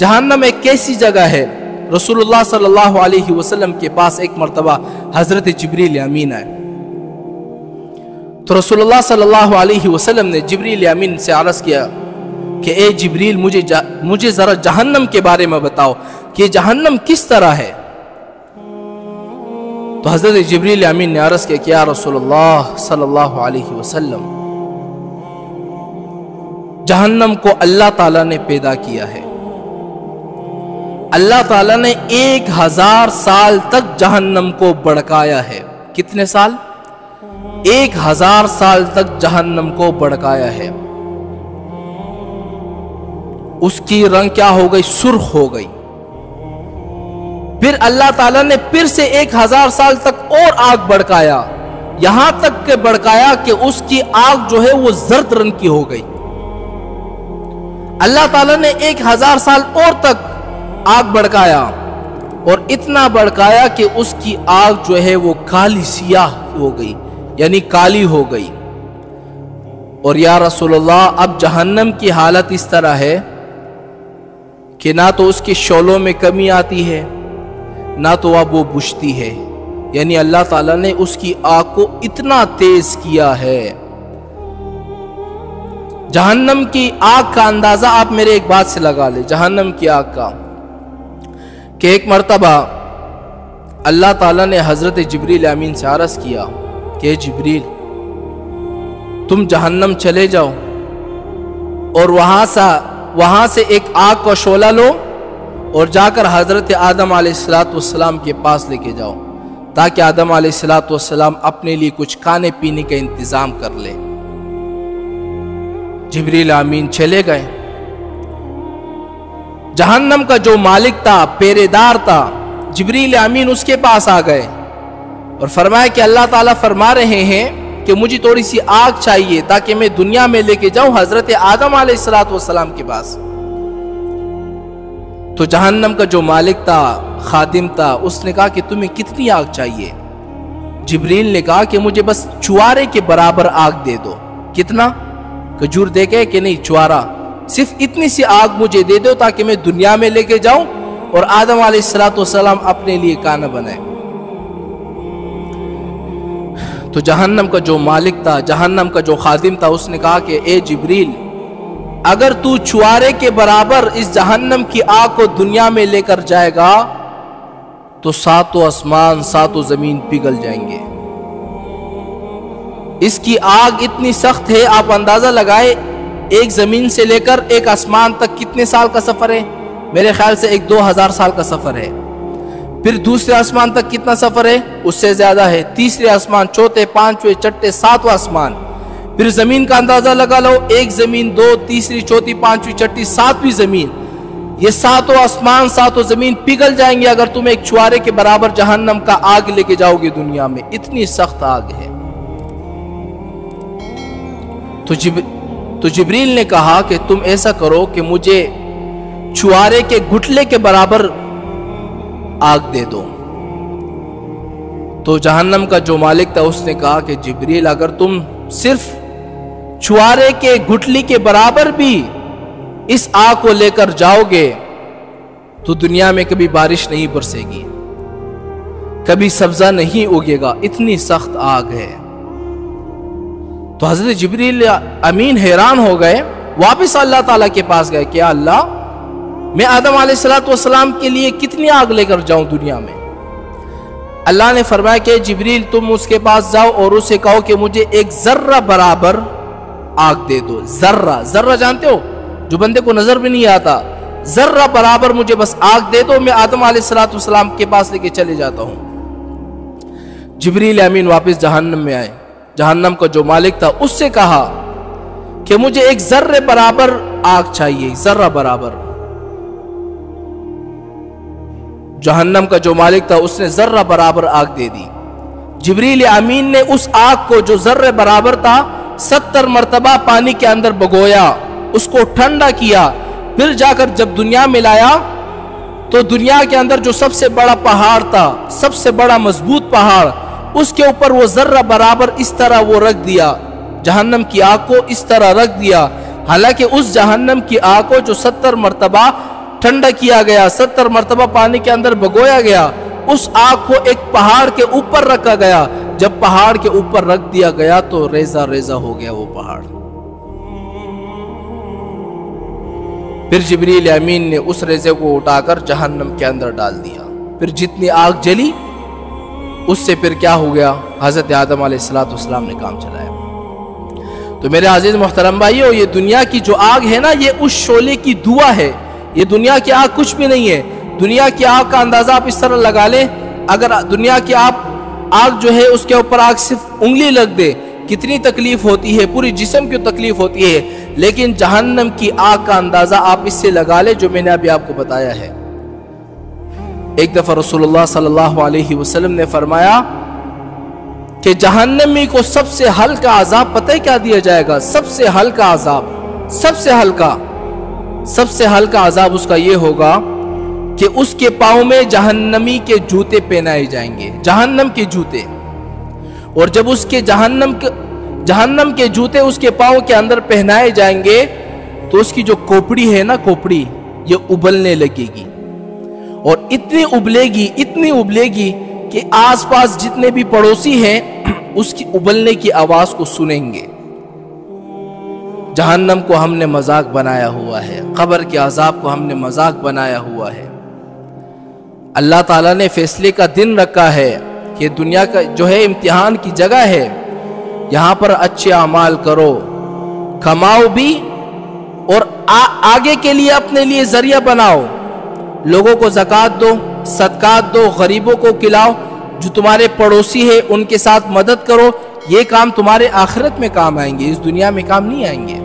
जहन्नम एक कैसी जगह है। रसूलुल्लाह सल्लल्लाहु अलैहि वसल्लम के पास एक मर्तबा हजरत जिब्रील अमीन आए, तो रसूलुल्लाह सल्लल्लाहु अलैहि वसल्लम ने जिब्रील अमीन से अर्ज किया कि ए जिब्रील, मुझे जरा जहन्नम के बारे में बताओ कि जहन्नम किस तरह है। तो हजरत जिब्रील अमीन ने अर्ज किया कि या रसूलुल्लाह सल्लल्लाहु अलैहि वसल्लम, जहन्नम को अल्लाह ताला ने पैदा किया है। अल्लाह ताला ने 1000 साल तक जहन्नम को भड़काया है। कितने साल? 1000 साल तक जहन्नम को भड़काया है। उसकी रंग क्या हो गई? सुर्ख हो गई। फिर अल्लाह ताला ने फिर से 1000 साल तक और आग भड़काया, यहां तक के भड़काया कि उसकी आग जो है वो जर्द रंग की हो गई। अल्लाह ताला ने 1000 साल और तक आग भड़काया और इतना भड़काया कि उसकी आग जो है वो काली सियाह हो गई, यानी काली हो गई। और या रसूलुल्लाह, अब जहन्नम की हालत इस तरह है कि ना तो उसके शोलों में कमी आती है, ना तो अब वो बुझती है। यानी अल्लाह ताला ने उसकी आग को इतना तेज किया है। जहन्नम की आग का अंदाजा आप मेरे एक बात से लगा ले, जहन्नम की आग का, कि एक मर्तबा अल्लाह ताला ने हजरत जिब्रील अमीन से अर्ज किया कि जिब्रील, तुम जहन्नम चले जाओ और वहां से एक आग का शोला लो और जाकर हजरत आदम अलैहिस्सलाम के पास लेके जाओ, ताकि आदम अलैहिस्सलाम अपने लिए कुछ खाने पीने का इंतजाम कर ले। जिब्रील अमीन चले गए। जहन्नम का जो मालिक था, पहरेदार था, जिब्रील अमीन उसके पास आ गए और फरमाया कि अल्लाह ताला फरमा रहे हैं कि मुझे थोड़ी सी आग चाहिए ताकि मैं दुनिया में लेके जाऊं हजरत आदम अलैहिस्सलाम के पास। तो जहन्नम का जो मालिक था, खादिम था, उसने कहा कि तुम्हें कितनी आग चाहिए? जिब्रील ने कहा कि मुझे बस चुआरे के बराबर आग दे दो। कितना? खजूर दे के कि नहीं, चुआरा, सिर्फ इतनी सी आग मुझे दे दो ताकि मैं दुनिया में लेके जाऊं और आदम अलैहिस्सलाम अपने लिए खाना बनाए। तो जहन्नम का जो मालिक था, जहन्नम का जो खादिम था, उसने कहा कि ए जिब्रील, अगर तू चुआरे के बराबर इस जहन्नम की आग को दुनिया में लेकर जाएगा तो 7 आसमान 7 जमीन पिघल जाएंगे। इसकी आग इतनी सख्त है, आप अंदाजा लगाए, एक जमीन से लेकर एक आसमान तक कितने साल का सफर है? मेरे ख्याल से 1-2 साल का सफर है। फिर दूसरे आसमान तक कितना सफर है? उससे ज्यादा है। तीसरे आसमान, चौथे, पांचवें, छठे, 7वां आसमान। फिर जमीन का अंदाजा लगा लो, एक जमीन, 2, तीसरी, चौथी, पांचवी, छठी, 7वीं जमीन। ये 7 आसमान 7 जमीन पिघल जाएंगे अगर तुम एक छुआरे के बराबर जहन्नम का आग लेके जाओगे दुनिया में। इतनी सख्त आग है। तो जिब्रील ने कहा कि तुम ऐसा करो कि मुझे छुआरे के घुटले के बराबर आग दे दो। तो जहन्नम का जो मालिक था उसने कहा कि जिब्रील, अगर तुम सिर्फ छुआरे के घुटली के बराबर भी इस आग को लेकर जाओगे तो दुनिया में कभी बारिश नहीं बरसेगी, कभी सब्जा नहीं उगेगा, इतनी सख्त आग है। तो हजरत जिब्रील अमीन हैरान हो गए, वापस अल्लाह ताला के पास गए कि अल्लाह, मैं आदम अलैहिस्सलाम के लिए कितनी आग लेकर जाऊं दुनिया में? अल्लाह ने फरमाया कि जिब्रील, तुम उसके पास जाओ और उसे कहो कि मुझे एक जर्रा बराबर आग दे दो। जर्रा जानते हो, जो बंदे को नजर भी नहीं आता, जर्रा बराबर मुझे बस आग दे दो, मैं आदम अलैहिस्सलाम के पास लेके चले जाता हूं। जिब्रील अमीन वापस जहन्नम में आए। जहन्नम का जो मालिक था उससे कहा कि मुझे एक जर्रे बराबर आग चाहिए, जर्रा बराबर। जहन्नम का जो मालिक था उसने जर्रा बराबर आग दे दी। जिब्रील अमीन ने उस आग को जो जर्रे बराबर था 70 मरतबा पानी के अंदर भगोया, उसको ठंडा किया, फिर जाकर जब दुनिया में लाया तो दुनिया के अंदर जो सबसे बड़ा पहाड़ था, सबसे बड़ा मजबूत पहाड़, उसके ऊपर वो जर्रा बराबर इस तरह वो रख दिया, जहन्नम की आग को इस तरह रख दिया। हालांकि उस जहन्नम की आग को जो 70 मरतबा ٹھنڈا کیا گیا، 70 مرتبہ پانی کے اندر بھگویا گیا، اس آگ کو ایک پہاڑ کے اوپر رکھا گیا، جب پہاڑ کے اوپر رکھ دیا گیا تو ریزہ ریزہ ہو گیا وہ پہاڑ۔ پھر جبریل امین نے اس ریزے کو اٹھا کر جہنم کے اندر ڈال دیا، پھر جتنی آگ جلی اس سے پھر کیا ہو گیا، حضرت آدم علیہ السلام نے کام چلایا۔ تو میرے عزیز محترم بھائیو، یہ دنیا کی جو آگ ہے نا، یہ اس شعلے کی دعا ہے، یہ دنیا کی آگ کچھ بھی نہیں ہے۔ دنیا کی آگ کا اندازہ آپ اس طرح لگا لیں، اگر دنیا کی آگ جو ہے اس کے اوپر آگ صرف انگلی لگ دے کتنی تکلیف ہوتی ہے، پوری جسم کی تکلیف ہوتی ہے، لیکن جہنم کی آگ کا اندازہ آپ اس سے لگا لیں جو میں نے ابھی آپ کو بتایا ہے۔ ایک دفعہ رسول اللہ صلی اللہ علیہ وسلم نے فرمایا کہ جہنمی کو سب سے ہلکا عذاب پتہ ہے کیا دیا جائے گا؟ سب سے ہلکا عذاب، سب سے ہلکا عذاب اس کا یہ ہوگا کہ اس کے پاؤں میں جہنمی کے جوتے پہنائے جائیں گے، جہنم کے جوتے۔ اور جب اس کے جہنم کے جوتے اس کے پاؤں کے اندر پہنائے جائیں گے تو اس کی جو کھوپڑی ہے نا، کھوپڑی یہ ابلنے لگے گی، اور اتنی ابلے گی کہ آس پاس جتنے بھی پڑوسی ہیں اس کی ابلنے کی آواز کو سنیں گے۔ جہنم کو ہم نے مذاق بنایا ہوا ہے، قبر کے عذاب کو ہم نے مذاق بنایا ہوا ہے۔ اللہ تعالیٰ نے فیصلے کا دن رکھا ہے کہ دنیا کا جو ہے امتحان کی جگہ ہے، یہاں پر اچھے اعمال کرو، کماؤ بھی، اور آگے کے لیے اپنے لیے ذریعہ بناؤ، لوگوں کو زکوٰۃ دو، صدقات دو، غریبوں کو کھلاؤ، جو تمہارے پڑوسی ہے ان کے ساتھ مدد کرو، یہ کام تمہارے آخرت میں کام آئیں گے، اس دنیا میں کام نہیں آئیں گے۔